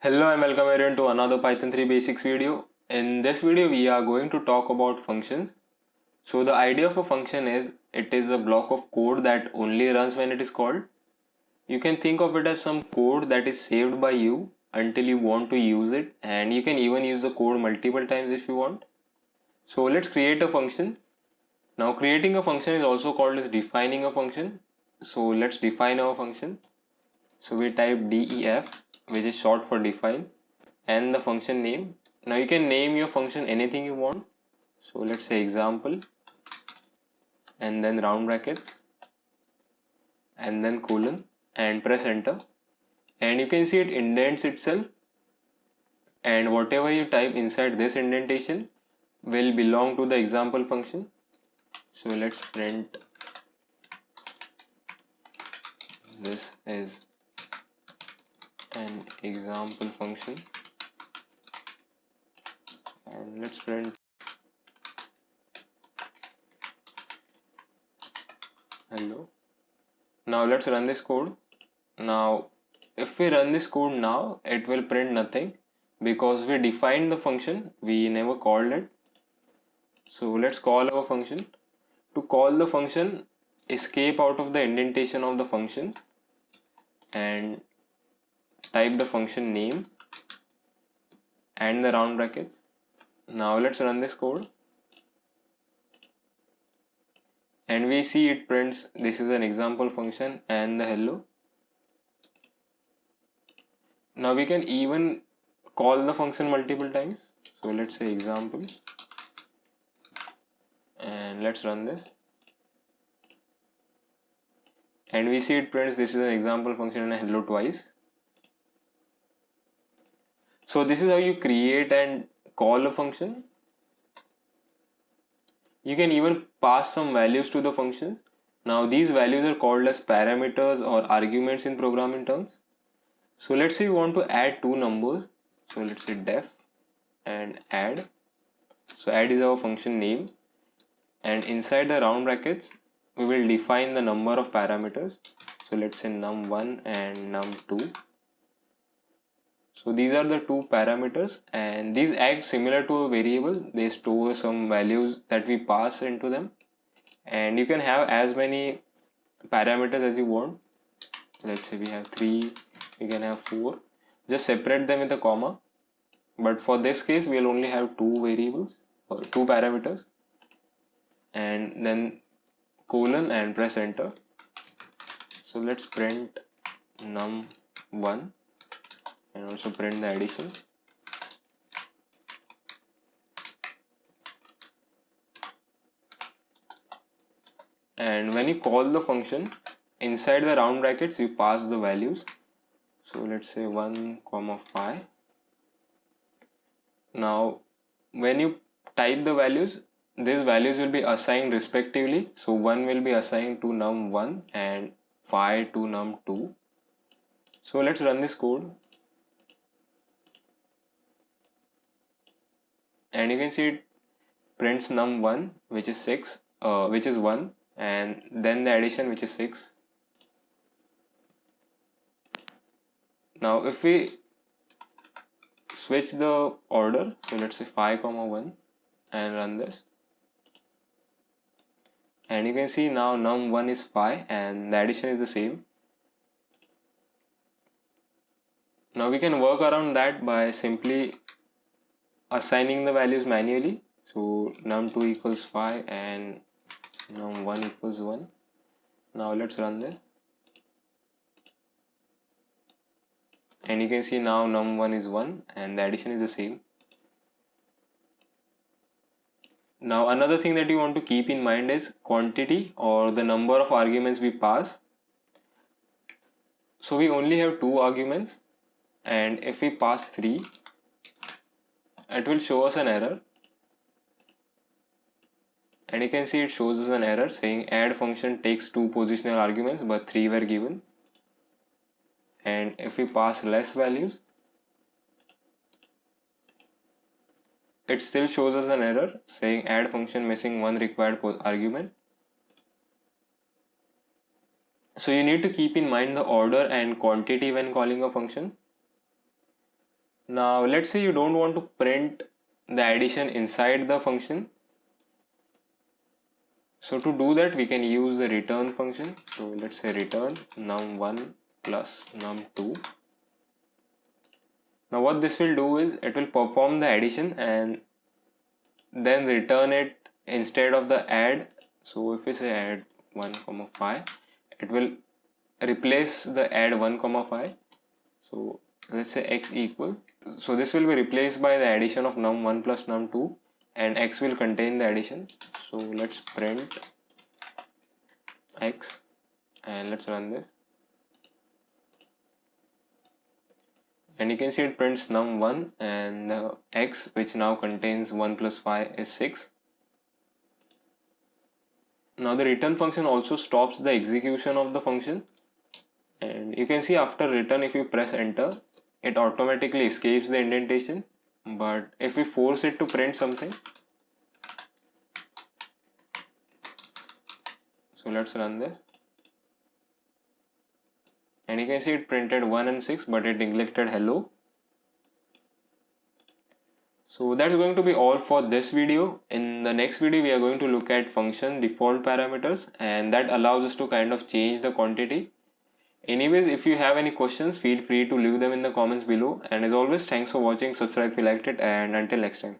Hello and welcome everyone to another Python 3 basics video. In this video we are going to talk about functions. So the idea of a function is it is a block of code that only runs when it is called. You can think of it as some code that is saved by you until you want to use it, and you can even use the code multiple times if you want. So let's create a function. Now creating a function is also called as defining a function. So let's define our function. So we type def, which is short for define, and the function name. Now you can name your function anything you want. So let's say example, and then round brackets, and then colon, and press enter. And you can see it indents itself, and whatever you type inside this indentation will belong to the example function. So let's print this is an example function, and let's print hello. Now let's run this code. Now if we run this code now, it will print nothing because we defined the function, we never called it. So let's call our function. To call the function, escape out of the indentation of the function and type the function name and the round brackets. Now let's run this code, and we see it prints this is an example function and the hello. Now we can even call the function multiple times. So let's say example, and let's run this, and we see it prints this is an example function and hello twice. So this is how you create and call a function. You can even pass some values to the functions. Now these values are called as parameters or arguments in programming terms. So let's say we want to add two numbers. So let's say def and add. So add is our function name, and inside the round brackets we will define the number of parameters. So let's say num1 and num2. So these are the two parameters, and these act similar to a variable. They store some values that we pass into them, and you can have as many parameters as you want. Let's say we have 3, we can have 4. Just separate them with a comma, but for this case we'll only have two variables or two parameters, and then colon and press enter. So let's print num1 and also print the addition. And when you call the function, inside the round brackets you pass the values. So let's say 1 comma 5. Now when you type the values, these values will be assigned respectively. So 1 will be assigned to num1 and 5 to num2. So let's run this code, and you can see it prints num1, which is 6, which is 1, and then the addition, which is 6. Now if we switch the order, so let's say 5 comma 1 and run this, and you can see now num1 is 5 and the addition is the same. Now we can work around that by simply assigning the values manually. So num2 equals 5 and num1 equals 1. Now let's run this, and you can see now num1 is 1 and the addition is the same. Now another thing that you want to keep in mind is quantity, or the number of arguments we pass. So we only have 2 arguments, and if we pass 3, it will show us an error, and you can see it shows us an error saying add function takes 2 positional arguments but 3 were given. And if we pass less values, it still shows us an error saying add function missing 1 required argument. So you need to keep in mind the order and quantity when calling a function. Now let's say you don't want to print the addition inside the function. So to do that, we can use the return function. So let's say return num1 plus num2. Now what this will do is it will perform the addition and then return it instead of the add. So if we say add 1 comma 5, it will replace the add 1 comma 5. So let's say x equal. So this will be replaced by the addition of num1 plus num2, and x will contain the addition. So let's print x and let's run this. And you can see it prints num1 and the x, which now contains 1 plus 5 is 6. Now the return function also stops the execution of the function, and you can see after return, if you press enter, it automatically escapes the indentation. But if we force it to print something, so let's run this, and you can see it printed 1 and 6, but it neglected hello. So that's going to be all for this video. In the next video, we are going to look at function default parameters, and that allows us to kind of change the quantity. Anyways, if you have any questions, feel free to leave them in the comments below. And as always, thanks for watching, subscribe if you liked it, and until next time.